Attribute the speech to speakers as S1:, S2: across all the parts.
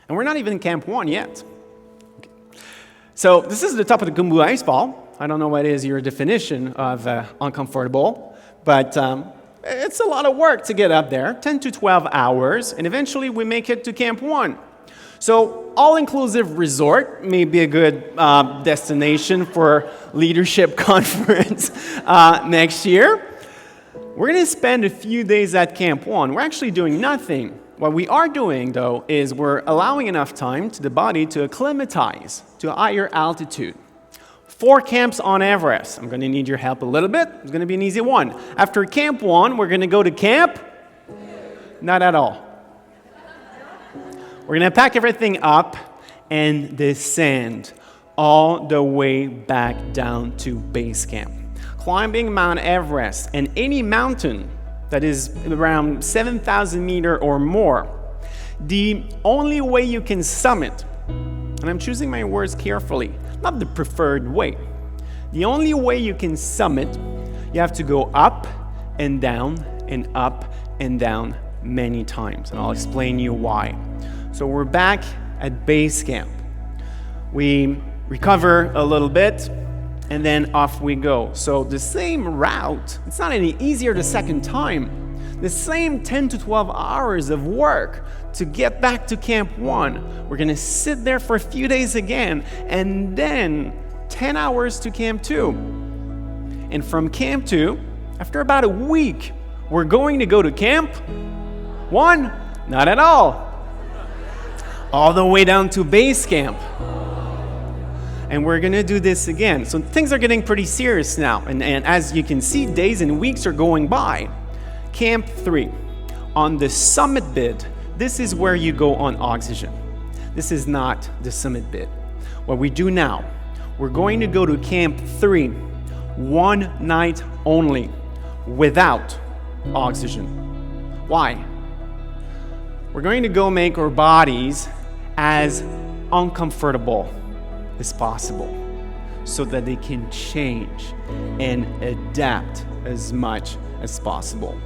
S1: And we're not even in Camp 1 yet. Okay. So this is the top of the Kumbu ice ball. I don't know what is your definition of uncomfortable, but it's a lot of work to get up there, 10 to 12 hours, and eventually we make it to Camp 1. So all-inclusive resort may be a good destination for leadership conference next year. We're going to spend a few days at Camp 1. We're actually doing nothing. What we are doing, though, is we're allowing enough time to the body to acclimatize to a higher altitude. 4 camps on Everest. I'm going to need your help a little bit. It's going to be an easy one. After Camp 1, we're going to go to Camp? Not at all. We're going to pack everything up and descend all the way back down to base camp. Climbing Mount Everest and any mountain that is around 7,000 meters or more, the only way you can summit, and I'm choosing my words carefully, not the preferred way. The only way you can summit, you have to go up and down many times, and I'll explain you why. So we're back at base camp. We recover a little bit, and then off we go. So the same route, it's not any easier the second time. The same 10 to 12 hours of work to get back to Camp 1. We're gonna sit there for a few days again, and then 10 hours to Camp 2. And from Camp 2, after about a week, we're going to go to Camp 1? Not at all. All the way down to base camp. And we're going to do this again. So things are getting pretty serious now. And as you can see, days and weeks are going by. Camp 3. On the summit bid, this is where you go on oxygen. This is not the summit bid. What we do now, we're going to go to Camp 3, 1 night only, without oxygen. Why? We're going to go make our bodies as uncomfortable as possible so that they can change and adapt as much as possible.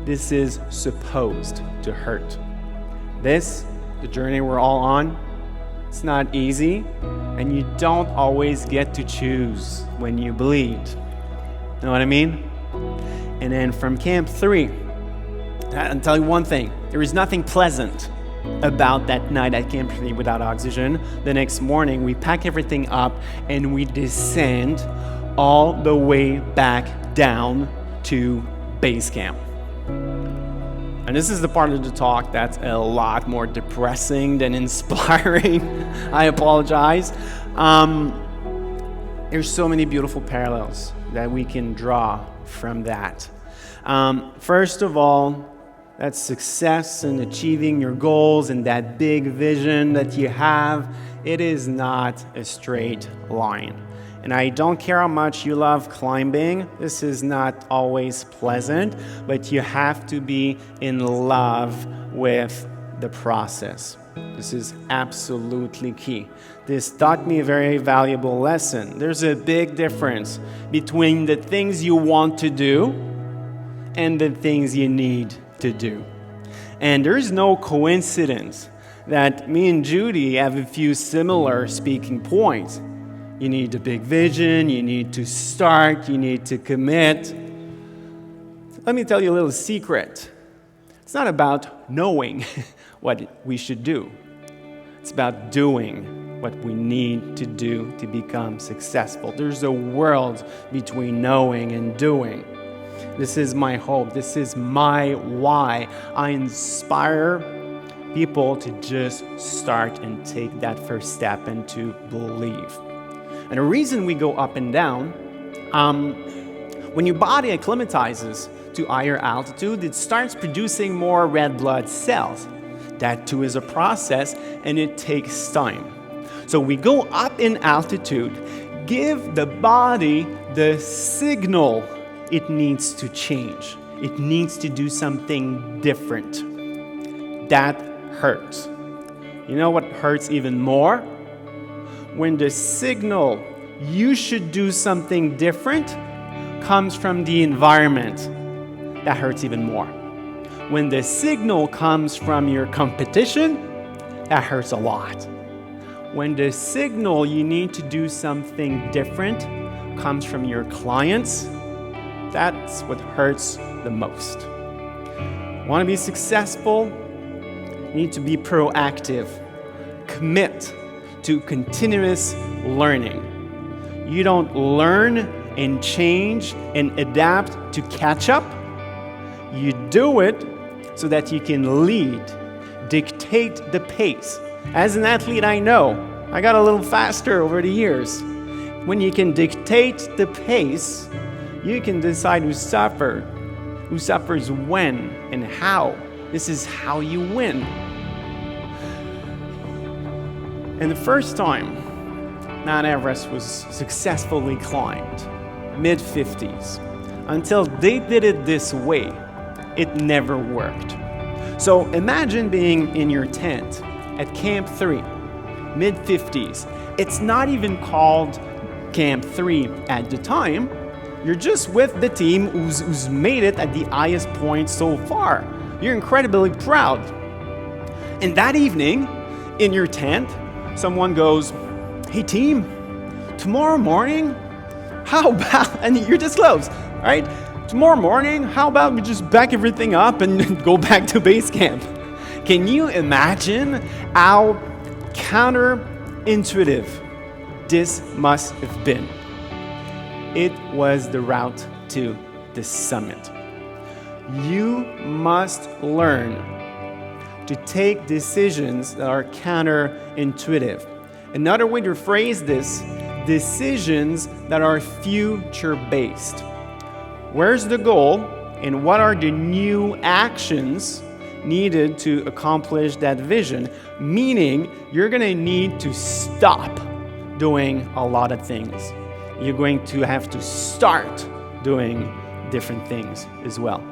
S1: This is supposed to hurt. This, the journey we're all on, it's not easy, and you don't always get to choose when you bleed. Know what I mean? And then from Camp 3, I'll tell you one thing, there is nothing pleasant about that night at Camp 3 without oxygen. The next morning, we pack everything up and we descend all the way back down to base camp. And this is the part of the talk that's a lot more depressing than inspiring. I apologize. There's so many beautiful parallels that we can draw from that. First of all, that success in achieving your goals and that big vision that you have, it is not a straight line. And I don't care how much you love climbing, this is not always pleasant, but you have to be in love with the process. This is absolutely key. This taught me a very valuable lesson. There's a big difference between the things you want to do and the things you need to do. And there's no coincidence that me and Judy have a few similar speaking points. You need a big vision, you need to start, you need to commit. Let me tell you a little secret. It's not about knowing what we should do. It's about doing what we need to do to become successful. There's a world between knowing and doing. This is my hope. This is my why. I inspire people to just start and take that first step and to believe. And the reason we go up and down, when your body acclimatizes to higher altitude, it starts producing more red blood cells. That too is a process, and it takes time. So we go up in altitude, give the body the signal it needs to change. It needs to do something different. That hurts. You know what hurts even more? When the signal you should do something different comes from the environment. That hurts even more. When the signal comes from your competition, that hurts a lot. When the signal you need to do something different comes from your clients, that's what hurts the most. Want to be successful? You need to be proactive. Commit to continuous learning. You don't learn and change and adapt to catch up. You do it so that you can lead, dictate the pace. As an athlete, I know I got a little faster over the years. When you can dictate the pace, you can decide who suffers when and how. This is how you win. And the first time Mount Everest was successfully climbed, mid-50s, until they did it this way, it never worked. So imagine being in your tent at Camp 3, mid-50s. It's not even called Camp 3 at the time. You're just with the team who's made it at the highest point so far. You're incredibly proud. And that evening, in your tent, someone goes, "Hey team, tomorrow morning, how about," and you're this close, right? "Tomorrow morning, how about we just back everything up and go back to base camp?" Can you imagine how counterintuitive this must have been? It was the route to the summit. You must learn to take decisions that are counterintuitive. Another way to phrase this, decisions that are future-based. Where's the goal and what are the new actions needed to accomplish that vision? Meaning, you're going to need to stop doing a lot of things. You're going to have to start doing different things as well.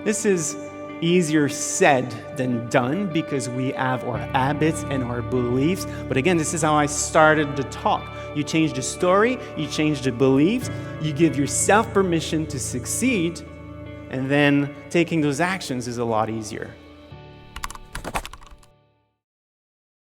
S1: This is easier said than done because we have our habits and our beliefs. But again, this is how I started the talk. You change the story, you change the beliefs, you give yourself permission to succeed, and then taking those actions is a lot easier.